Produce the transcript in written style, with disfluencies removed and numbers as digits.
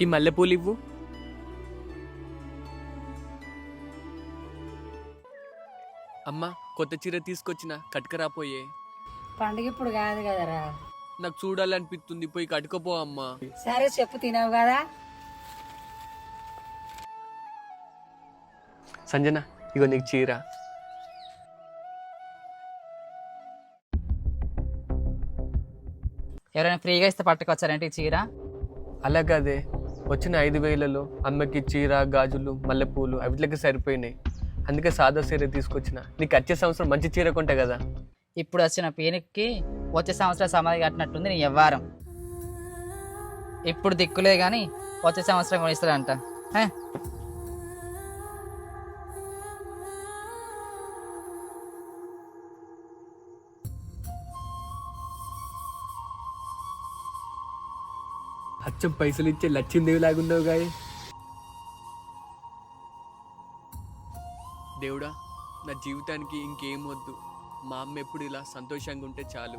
ఈ మల్లెపూలు ఇవ్వు. అమ్మా, కొత్త చీర తీసుకొచ్చిన కట్టుకరాపోయే. పండుగ ఇప్పుడు కాదు కదరా. నాకు చూడాలనిపిస్తుంది, పోయి కట్టుకోపో అమ్మా. సరే చెప్పు, తినవు కదా. సంజన, ఇగో నీకు చీర. ఎవరైనా ఫ్రీగా ఇస్తే పట్టుకొచ్చారంటే ఈ చీర? అలా కాదే, వచ్చిన 5,000లో అమ్మకి చీర, గాజులు, మల్లెపూలు అవిట్లకి సరిపోయినాయి. అందుకే సాదా చీర తీసుకొచ్చిన. నీకు వచ్చే సంవత్సరం మంచి చీర కొంటా కదా. ఇప్పుడు వచ్చిన పీనికి వచ్చే సంవత్సరం సమాధి కట్టినట్టుంది నీ వ్యవహారం. ఇప్పుడు దిక్కులే కానీ వచ్చే సంవత్సరం కొనిస్తాడంట. అచ్చం పైసలు ఇచ్చే లచ్చిందేవి లాగున్నావు గాయ. దేవుడా, నా జీవితానికి ఇంకేం వద్దు. మా అమ్మ ఎప్పుడు ఇలా సంతోషంగా ఉంటే చాలు.